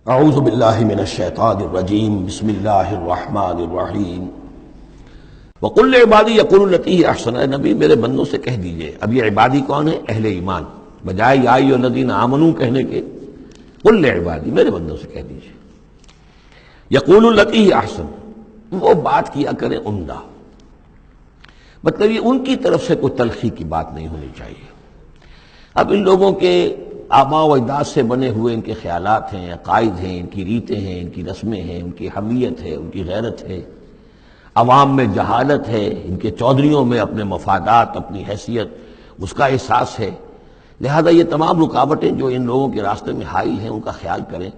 اعوذ باللہ من الشیطان الرجیم بسم اللہ الرحمن الرحیم وقل لعبادی یقولوا التی ہی احسن، اے نبی میرے بندوں سے کہہ دیجئے. اب یہ عبادی کون ہے؟ اہل ایمان، بجائے یا ایھا الذین آمنوا کہنے کے قل لعبادی میرے بندوں سے کہہ دیجئے یقولوا التی ہی احسن، وہ بات کیا کریں عمدہ. مطلب یہ ان کی طرف سے کوئی تلخی کی بات نہیں ہونی چاہیے. اب ان لوگوں کے آباء و اجداد سے بنے ہوئے ان کے خیالات ہیں، عقائد ہیں، ان کی ریتیں ہیں، ان کی رسمیں ہیں، ان کی حمیت ہے، ان کی غیرت ہے، عوام میں جہالت ہے، ان کے چودھریوں میں اپنے مفادات، اپنی حیثیت، اس کا احساس ہے. لہذا یہ تمام رکاوٹیں جو ان لوگوں کے راستے میں حائل ہیں ان کا خیال کریں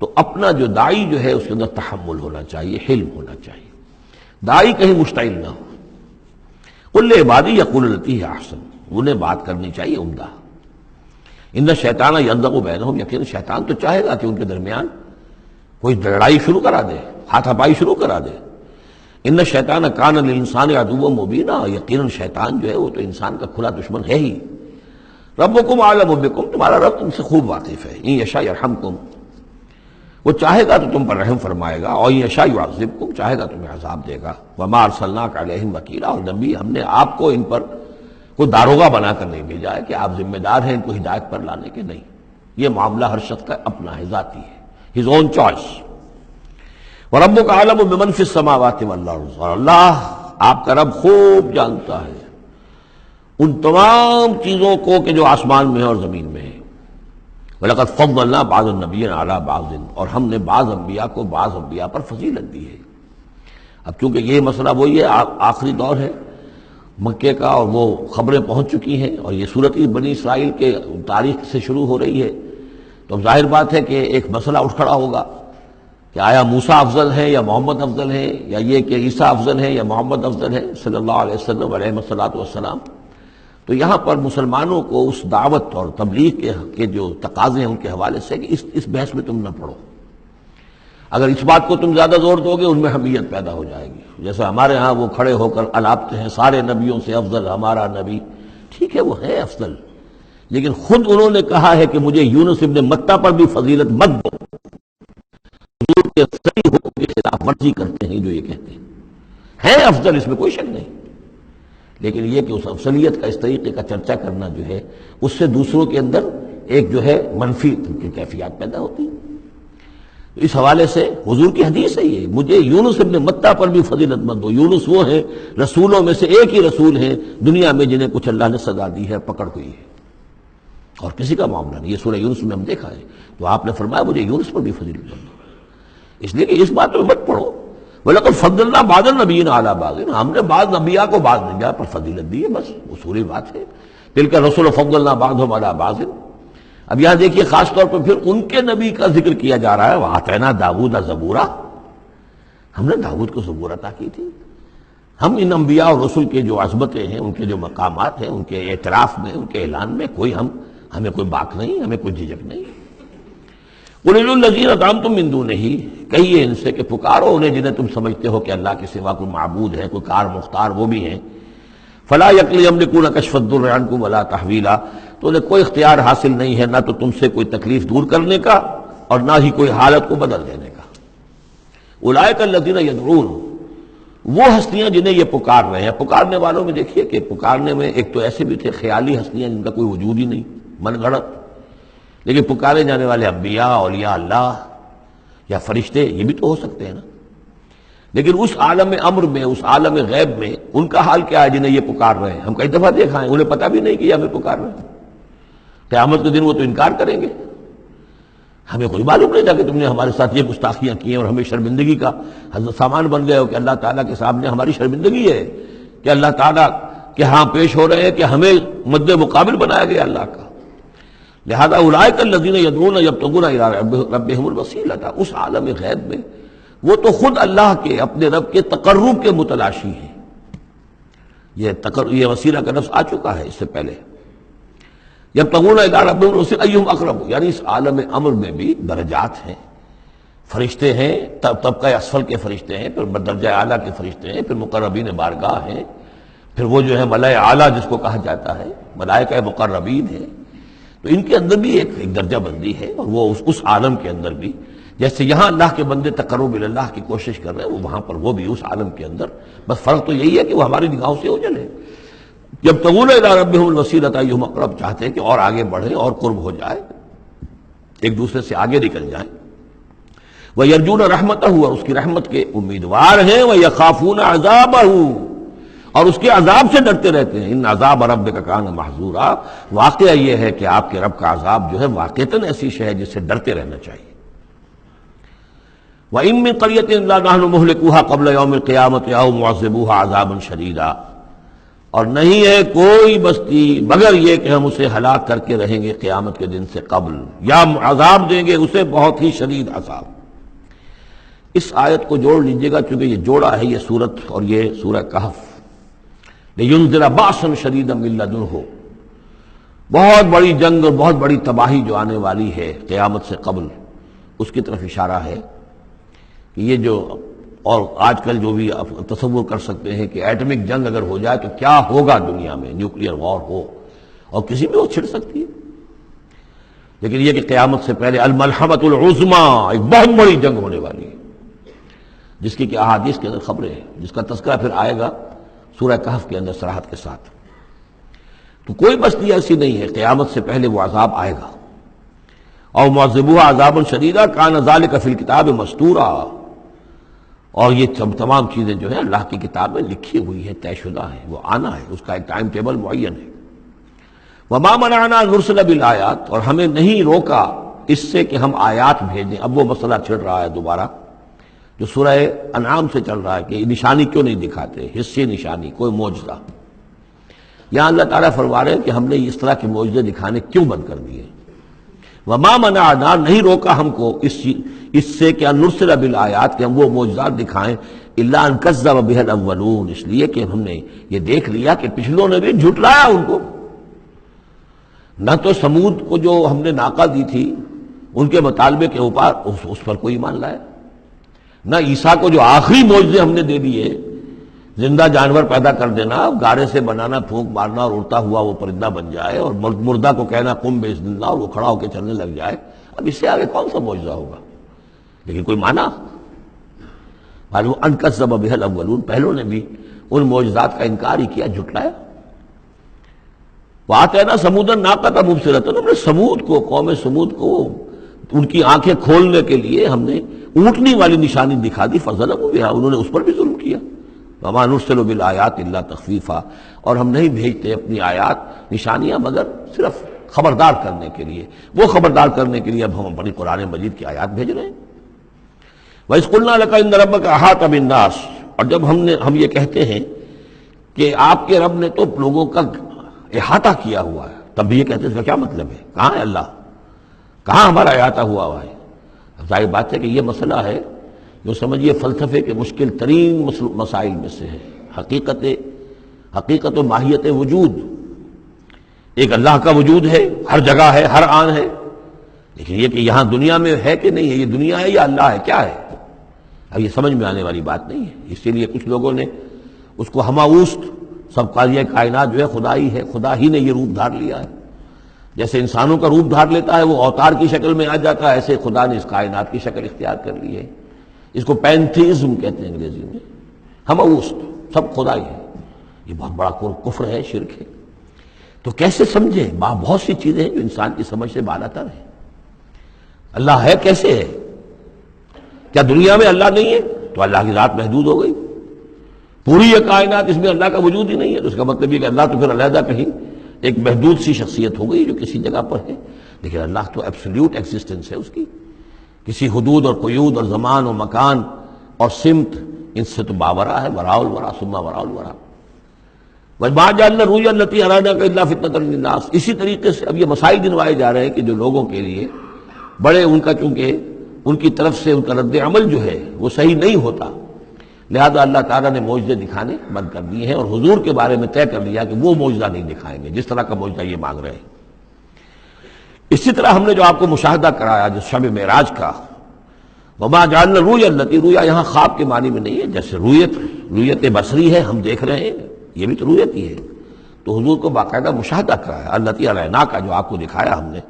تو اپنا جو داعی جو ہے اس کے اندر تحمل ہونا چاہیے، حلم ہونا چاہیے. داعی کہیں مشتعل نہ ہو. قل لعبادی یقولوا التی ہی احسن، انہیں بات کرنی چاہیے عمدہ. ان الشیطان ینزغ بینہم، یقین شیطان تو چاہے گا کہ ان کے درمیان کوئی لڑائی شروع کرا دے، ہاتھا پائی شروع کرا دے. ان الشیطان کان للانسان عدوا مبینا، یقیناً شیطان جو ہے وہ تو انسان کا کھلا دشمن ہے ہی. ربکم اعلم بکم، تمہارا رب تم سے خوب واقف ہے. ان یشاء یرحمکم، وہ چاہے گا تو تم پر رحم فرمائے گا، اور ان یشاء یعذبکم، چاہے گا تمہیں عذاب دے گا. وما ارسلناک علیہم وکیلا، اور نبی ہم نے آپ کو ان پر کوئی داروغہ بنا کر نہیں بھیجا ہے کہ آپ ذمہ دار ہیں ان کو ہدایت پر لانے کے. نہیں، یہ معاملہ ہر شخص کا اپنا ہے، ذاتی ہے، ہز اون چوائس. وَرَبُّكَ أَعْلَمُ بِمَنْ فِي السَّمَاوَاتِ وَالْأَرْضِ، اور اللہ آپ کا رب خوب جانتا ہے ان تمام چیزوں کو کہ جو آسمان میں ہے اور زمین میں ہے. وَلَقَدْ فَضَّلْنَا بَعْضَ النَّبِيِّينَ عَلَىٰ بَعْضٍ، اور ہم نے بعض انبیاء کو بعض انبیاء پر فضیلت دی ہے. اب چونکہ یہ مسئلہ وہی ہے، آخری دور ہے مکے کا، اور وہ خبریں پہنچ چکی ہیں، اور یہ صورت بنی اسرائیل کے تاریخ سے شروع ہو رہی ہے. تو اب ظاہر بات ہے کہ ایک مسئلہ اٹھ کھڑا ہوگا کہ آیا موسیٰ افضل ہے یا محمد افضل ہے، یا یہ کہ عیسیٰ افضل ہے یا محمد افضل ہے صلی اللہ علیہ وسلم علیہ الصلوۃ والسلام. تو یہاں پر مسلمانوں کو اس دعوت اور تبلیغ کے جو تقاضے ہیں ان کے حوالے سے کہ اس بحث میں تم نہ پڑھو. اگر اس بات کو تم زیادہ زور دو گے ان میں حمیت پیدا ہو جائے گی. جیسے ہمارے ہاں وہ کھڑے ہو کر الاپتے ہیں سارے نبیوں سے افضل ہمارا نبی. ٹھیک ہے، وہ ہے افضل، لیکن خود انہوں نے کہا ہے کہ مجھے یونس ابن متہ پر بھی فضیلت مت دو. حضور کے صحیح حکم کی خلاف ورزی کرتے ہیں جو یہ کہتے ہیں. ہے افضل، اس میں کوئی شک نہیں، لیکن یہ کہ اس افضلیت کا اس طریقے کا چرچا کرنا جو ہے اس سے دوسروں کے اندر ایک جو ہے منفی کیفیات پیدا ہوتی ہے. اس حوالے سے حضور کی حدیث ہے یہ، مجھے یونس ابن متہ پر بھی فضیلت مت دو. یونس وہ ہیں رسولوں میں سے ایک ہی رسول ہیں دنیا میں جنہیں کچھ اللہ نے سزا دی ہے، پکڑ ہوئی ہے، اور کسی کا معاملہ نہیں. یہ سورہ یونس میں ہم دیکھا ہے. تو آپ نے فرمایا مجھے یونس پر بھی فضیلت مت دو، اس لیے کہ اس بات میں مت پڑھو. وَلَقَدْ فَضَّلْنَا بَعْضَ النَّبِيِّينَ عَلَىٰ بَعْضٍ، ہم نے بعض انبیاء کو بعض انبیاء پر فضیلت دی ہے، بس اصولی بات ہے. تِلْكَ الرُّسُلُ فَضَّلْنَا بَعْضَهُمْ عَلَىٰ بَعْضٍ. اب یہاں دیکھیے خاص طور پر پھر ان کے نبی کا ذکر کیا جا رہا ہے. وَآتَيْنَا دَاوُودَ زَبُورًا، ہم نے داؤد کو زبور عطا کی تھی. ہم ان انبیاء اور رسل کے جو عظمتیں ہیں، ان کے جو مقامات ہیں، ان کے اعتراف میں، ان کے اعلان میں ہمیں کوئی باک نہیں، ہمیں کوئی جھجک نہیں. قُلِ ادْعُوا الَّذِينَ زَعَمْتُم مِّن دُونِهِ، کہیے ان سے کہ پکارو انہیں جنہیں تم سمجھتے ہو کہ اللہ کے سوا کوئی معبود ہے، کوئی کار مختار وہ بھی ہیں. فَلَا يَمْلِكُونَ كَشْفَ الضُّرِّ عَنكُمْ وَلَا تَحْوِيلًا، تو انہیں کوئی اختیار حاصل نہیں ہے نہ تو تم سے کوئی تکلیف دور کرنے کا اور نہ ہی کوئی حالت کو بدل دینے کا. اولئک الذین یدعون، وہ ہستیاں جنہیں یہ پکار رہے ہیں. پکارنے والوں میں دیکھیے کہ پکارنے میں ایک تو ایسے بھی تھے خیالی ہستیاں جن کا کوئی وجود ہی نہیں، من گھڑت، لیکن پکارے جانے والے انبیاء، اولیاء اللہ یا فرشتے یہ بھی تو ہو سکتے ہیں نا. لیکن اس عالم امر میں، اس عالم غیب میں ان کا حال کیا ہے جنہیں یہ پکار رہے ہیں؟ ہم کئی دفعہ دیکھا ہے انہیں پتہ بھی نہیں کہ یہ ہمیں پکار رہے ہیں. قیامت کے دن وہ تو انکار کریں گے. ہمیں کوئی معلوم نہیں تھا کہ تم نے ہمارے ساتھ یہ گستاخیاں کی ہیں اور ہمیں شرمندگی کا سامان بن گئے ہو کہ اللہ تعالیٰ کے سامنے ہماری شرمندگی ہے کہ اللہ تعالیٰ کے ہاں پیش ہو رہے ہیں کہ ہمیں مد مقابل بنایا گیا اللہ کا. لہذا اولئک الذین یدعون یبتغون الی ربہم الوسیلۃ، اس عالم غیب میں وہ تو خود اللہ کے، اپنے رب کے تقرب کے متلاشی ہیں. یہ وسیلہ کا لفظ آ چکا ہے اس سے پہلے. یبتغون الی ربہم الوسیلۃ ایہم اقرب، یعنی اس عالم امر میں بھی درجات ہیں. فرشتے ہیں، طبقہ اسفل کے فرشتے ہیں، پھر درجہ اعلیٰ کے فرشتے ہیں، پھر مقربین بارگاہ ہیں، پھر وہ جو ہے ملائے اعلیٰ جس کو کہا جاتا ہے، ملائکہ مقربین ہیں. تو ان کے اندر بھی ایک درجہ بندی ہے، اور وہ اس عالم کے اندر بھی جیسے یہاں اللہ کے بندے تقرب اللہ کی کوشش کر رہے ہیں، وہ وہاں پر وہ بھی اس عالم کے اندر، بس فرق تو یہی ہے کہ وہ ہماری نگاہوں سے اوجھل ہے۔ جب تقول الی ربہم الوسیلۃ ایہم اقرب، چاہتے ہیں کہ اور آگے بڑھیں اور قرب ہو جائے، ایک دوسرے سے آگے نکل جائیں۔ وَيَرْجُونَ رَحْمَتَهُ، اور اس کی رحمت کے امیدوار ہیں، وَيَخَافُونَ عَذَابَهُ، اور اس کے عذاب سے ڈرتے رہتے ہیں۔ ان عذاب ربک کان محذورا، واقعہ یہ ہے کہ آپ کے رب کا عذاب جو ہے واقعتاً ایسی شے ہے جس سے ڈرتے رہنا چاہیے۔ وَإِن مِّن قَرْيَةٍ إِلَّا نَحْنُ مُهْلِكُوهَا قَبْلَ يَوْمِ الْقِيَامَةِ أَوْ مُعَذِّبُوهَا عَذَابًا شَدِيدًا، اور نہیں ہے کوئی بستی مگر یہ کہ ہم اسے ہلاک کر کے رہیں گے قیامت کے دن سے قبل، یا عذاب دیں گے اسے بہت ہی شدید عذاب۔ اس آیت کو جوڑ لیجئے گا، چونکہ یہ جوڑا ہے یہ سورت اور یہ سورہ کہف۔ لِيُنذِرَ بَأْسًا شَدِيدًا مِّن لَّدُنْهُ، بہت بڑی جنگ اور بہت بڑی تباہی جو آنے والی ہے قیامت سے قبل، اس کی طرف اشارہ ہے کہ یہ جو، اور آج کل جو بھی آپ تصور کر سکتے ہیں کہ ایٹمک جنگ اگر ہو جائے تو کیا ہوگا دنیا میں، نیوکلیئر وار ہو اور کسی بھی وہ چھڑ سکتی ہے، لیکن یہ کہ قیامت سے پہلے الملحمۃ العظمیٰ، ایک بہت بڑی جنگ ہونے والی ہے، جس کی کہ احادیث کے اندر خبریں ہیں، جس کا تذکرہ پھر آئے گا سورہ کہف کے اندر صراحت کے ساتھ۔ تو کوئی بستی ایسی نہیں ہے، قیامت سے پہلے وہ عذاب آئے گا۔ اور معذبوها عذابا شدیدا کان ذلک فی الکتاب مستورا، اور یہ تمام چیزیں جو ہیں اللہ کی کتاب میں لکھی ہوئی ہیں، طے شدہ ہیں، وہ آنا ہے، اس کا ایک ٹائم ٹیبل معین ہے۔ وما منعنا نرسل بالآیات، اور ہمیں نہیں روکا اس سے کہ ہم آیات بھیجیں۔ اب وہ مسئلہ چھڑ رہا ہے دوبارہ جو سورہ انعام سے چل رہا ہے کہ نشانی کیوں نہیں دکھاتے، حصے نشانی، کوئی معجزہ۔ یہاں اللہ تعالیٰ فرما رہے ہیں کہ ہم نے اس طرح کے معجزے دکھانے کیوں بند کر دیے۔ وما منعنا، نہیں روکا ہم کو اس سے کہ ان نرسل بالآیات، کہ ہم وہ معجزات دکھائیں، الا ان کذب بها الاولون، اس لیے کہ ہم نے یہ دیکھ لیا کہ پچھلوں نے بھی جھٹلایا ان کو۔ نہ تو سمود کو جو ہم نے ناقہ دی تھی ان کے مطالبے کے اوپر اس پر کوئی ایمان لایا، نہ عیسیٰ کو جو آخری معجزے ہم نے دے دیے، زندہ جانور پیدا کر دینا، گارے سے بنانا، پھونک مارنا اور اڑتا ہوا وہ پرندہ بن جائے، اور مردہ کو کہنا قم باذن اللہ اور وہ کھڑا ہو کے چلنے لگ جائے، اب اس سے آگے کون سا معجزہ ہوگا؟ لیکن کوئی مانا معلوم ان کذب بها الاولون، پہلوں نے بھی ان معجزات کا انکار ہی کیا، جھٹلایا۔ وآتینا ثمود الناقۃ مبصرۃ، ہم نے سمود کو، قوم سمود کو، ان کی آنکھیں کھولنے کے لیے ہم نے اونٹنی والی نشانی دکھا دی، فظلموا بها، انہوں نے اس پر بھی ظلم کیا۔ وما نرسل بالآیات الا تخفیفا، اور ہم نہیں بھیجتے اپنی آیات نشانیاں مگر صرف خبردار کرنے کے لیے، وہ خبردار کرنے کے لیے اب ہم اپنی قرآن مجید کی آیات بھیج رہے ہیں۔ وَإِذْ قُلْنَا لَكَ إِنَّ رَبَّكَ أَحَاطَ بِالنَّاسِ، اور جب ہم یہ کہتے ہیں کہ آپ کے رب نے تو لوگوں کا احاطہ کیا ہوا ہے، تب بھی یہ کہتے ہیں اس کا کیا مطلب ہے؟ کہاں ہے اللہ؟ کہاں ہمارا احاطہ ہوا ہے؟ ظاہر بات ہے کہ یہ مسئلہ ہے جو سمجھیے فلسفے کے مشکل ترین مسائل میں سے ہے، حقیقت و ماہیت وجود۔ ایک اللہ کا وجود ہے، ہر جگہ ہے، ہر آن ہے، لیکن یہ کہ یہاں دنیا میں ہے کہ نہیں ہے، یہ دنیا ہے یا اللہ ہے، کیا ہے؟ اب یہ سمجھ میں آنے والی بات نہیں ہے۔ اسی لیے کچھ لوگوں نے اس کو ہماوست، سب قاضیہ کائنات جو ہے خدا ہی ہے، خدا ہی نے یہ روپ دھار لیا ہے، جیسے انسانوں کا روپ دھار لیتا ہے وہ اوتار کی شکل میں آ جاتا ہے، ایسے خدا نے اس کائنات کی شکل اختیار کر لی ہے۔ اس کو پینتھیزم کہتے ہیں انگریزی میں، ہماوست، سب خدا ہی ہے۔ یہ بہت بڑا کفر ہے، شرک ہے۔ تو کیسے سمجھیں؟ بہت سی چیزیں ہیں جو انسان کی سمجھ سے بالاتر ہیں۔ اللہ ہے کیسے ہے؟ کیا دنیا میں اللہ نہیں ہے تو اللہ کی ذات محدود ہو گئی؟ پوری یہ کائنات اس میں اللہ کا وجود ہی نہیں ہے تو اس کا مطلب یہ کہ اللہ تو پھر علیحدہ کہیں ایک محدود سی شخصیت ہو گئی جو کسی جگہ پر ہے، لیکن اللہ تو ایبسلیوٹ ایگزسٹنس ہے اس کی، کسی حدود اور قیود اور زمان و مکان اور سمت ان سے تو باورا ہے، وراء الورا ثم وراء الورا۔ وَمَا جَعَلْنَا الرُّؤْيَا الَّتِي أَرَيْنَاكَ إِلَّا فِتْنَةً لِلنَّاسِ، اسی طریقے سے اب یہ مسائل گنوائے جا رہے ہیں کہ جو لوگوں کے لیے بڑے، ان کا چونکہ ان کی طرف سے ان کا رد عمل جو ہے وہ صحیح نہیں ہوتا، لہذا اللہ تعالیٰ نے معجزے دکھانے بند کر دیے ہیں، اور حضور کے بارے میں طے کر لیا کہ وہ معجزہ نہیں دکھائیں گے جس طرح کا معجزہ یہ مانگ رہے ہیں۔ اسی طرح ہم نے جو آپ کو مشاہدہ کرایا جو شب معراج کا، وما جعلنا الرؤیا التي، رؤیا یہاں خواب کے معنی میں نہیں ہے، جیسے رؤیت بصری ہے، ہم دیکھ رہے ہیں، یہ بھی تو رؤیت ہی ہے، تو حضور کو باقاعدہ مشاہدہ کرایا، التي اریناک کا جو آپ کو دکھایا ہم نے،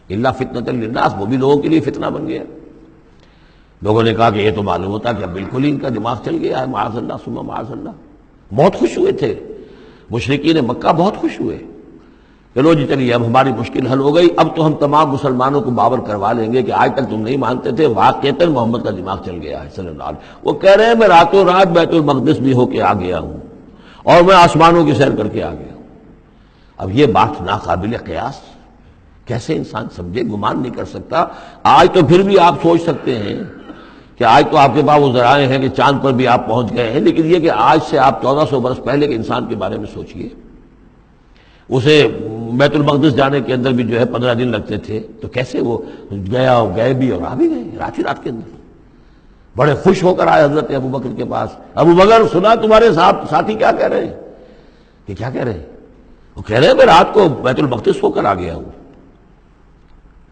الا فتنۃ للناس، وہ بھی لوگوں کے لیے فتنہ بن گیا۔ لوگوں نے کہا کہ یہ تو معلوم ہوتا کہ اب بالکل ہی ان کا دماغ چل گیا ہے، معاذ اللہ ثم معاذ اللہ۔ بہت خوش ہوئے تھے مشرکین مکہ، بہت خوش ہوئے، چلو جی چلیے اب ہماری مشکل حل ہو گئی، اب تو ہم تمام مسلمانوں کو باور کروا لیں گے کہ آج تک تم نہیں مانتے تھے، واقعتاً محمد کا دماغ چل گیا ہے صلی اللہ علیہ وسلم۔ وہ کہہ رہے ہیں میں راتوں رات بیت المقدس بھی ہو کے آ گیا ہوں اور میں آسمانوں کی سیر کر کے آ گیا ہوں۔ اب یہ بات ناقابل قیاس، کیسے انسان سمجھے، گمان نہیں کر سکتا۔ آج تو پھر بھی آپ سوچ سکتے ہیں کہ آج تو آپ کے پاس وہ ذرائع ہیں کہ چاند پر بھی آپ پہنچ گئے ہیں، لیکن یہ کہ آج سے آپ 1400 برس پہلے کے انسان کے بارے میں سوچئے، اسے بیت المقدس جانے کے اندر بھی جو ہے 15 دن لگتے تھے، تو کیسے وہ گیا اور گئے بھی اور آ بھی گئے رات ہی رات کے اندر۔ بڑے خوش ہو کر آئے حضرت ابو بکر کے پاس، ابو بکر سنا تمہارے ساتھی کیا کہہ رہے ہیں؟ کہ کیا کہہ رہے ہیں؟ وہ کہہ رہے ہیں میں رات کو بیت المقدس ہو کر آ گیا ہوں۔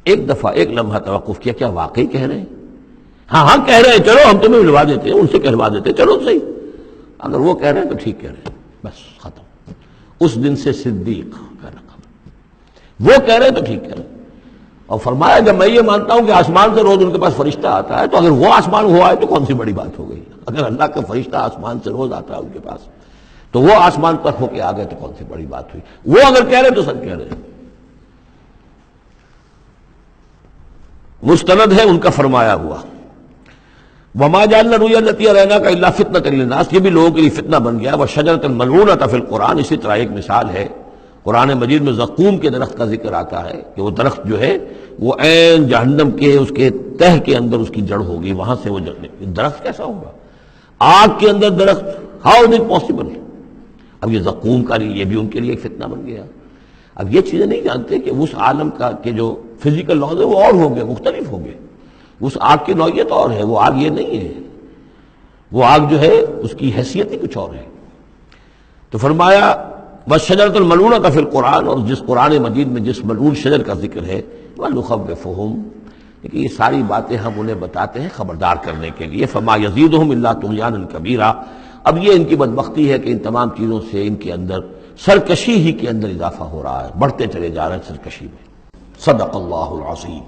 ایک دفعہ ایک لمحہ توقف کیا، کیا واقعی کہہ رہے ہیں؟ ہاں کہہ رہے ہیں، چلو ہم تمہیں ملوا دیتے ہیں، ان سے کہلوا دیتے ہیں، چلو صحیح، اگر وہ کہہ رہے ہیں تو ٹھیک کہہ رہے ہیں، بس ختم۔ اس دن سے صدیق کا رقم، وہ کہہ رہے ہیں تو ٹھیک کہہ رہے ہیں۔ اور فرمایا جب میں یہ مانتا ہوں کہ آسمان سے روز ان کے پاس فرشتہ آتا ہے، تو اگر وہ آسمان ہوا ہے تو کون سی بڑی بات ہو گئی؟ اگر اللہ کا فرشتہ آسمان سے روز آتا ہے ان کے پاس، تو وہ آسمان پر ہو کے آ گئے تو کون سی بڑی بات ہوئی؟ وہ اگر کہہ رہے تو سب کہہ رہے ہیں۔ مستند ہے ان کا فرمایا ہوا، وما جعلنا الرؤيا التي اريناك الا فتنة للناس، یہ بھی لوگوں کے لیے فتنہ بن گیا۔ وشجرة ملعونة فی القرآن، اسی طرح ایک مثال ہے قرآن مجید میں زقوم کے درخت کا ذکر آتا ہے کہ وہ درخت جو ہے وہ عین جہنم کے اس کے تہ کے اندر اس کی جڑ ہوگی، وہاں سے وہ درخت کیسا ہوگا؟ آگ کے اندر درخت، ہاؤ از اٹ پاسبل؟ اب یہ زقوم کا یہ بھی ان کے لیے ایک فتنہ بن گیا۔ اب یہ چیزیں نہیں جانتے کہ اس عالم کا کہ جو فزیکل لاز ہے وہ اور ہوں گے، مختلف ہوں گے، اس آگ کی نوعیت اور ہے، وہ آگ یہ نہیں ہے، وہ آگ جو ہے اس کی حیثیت ہی کچھ اور ہے۔ تو فرمایا والشجرۃ الملعونۃ فی القرآن، اور جس قرآن مجید میں جس ملعون شجر کا ذکر ہے، وَنُخَوِّفُهُمْ، کہ یہ ساری باتیں ہم انہیں بتاتے ہیں خبردار کرنے کے لیے، فما یزیدہم الا طغیانا کبیرا۔ اب یہ ان کی بدبختی ہے کہ ان تمام چیزوں سے ان کے اندر سرکشی ہی کے اندر اضافہ ہو رہا ہے، بڑھتے چلے جا رہے ہیں سرکشی میں۔ صدق اللہ العظیم۔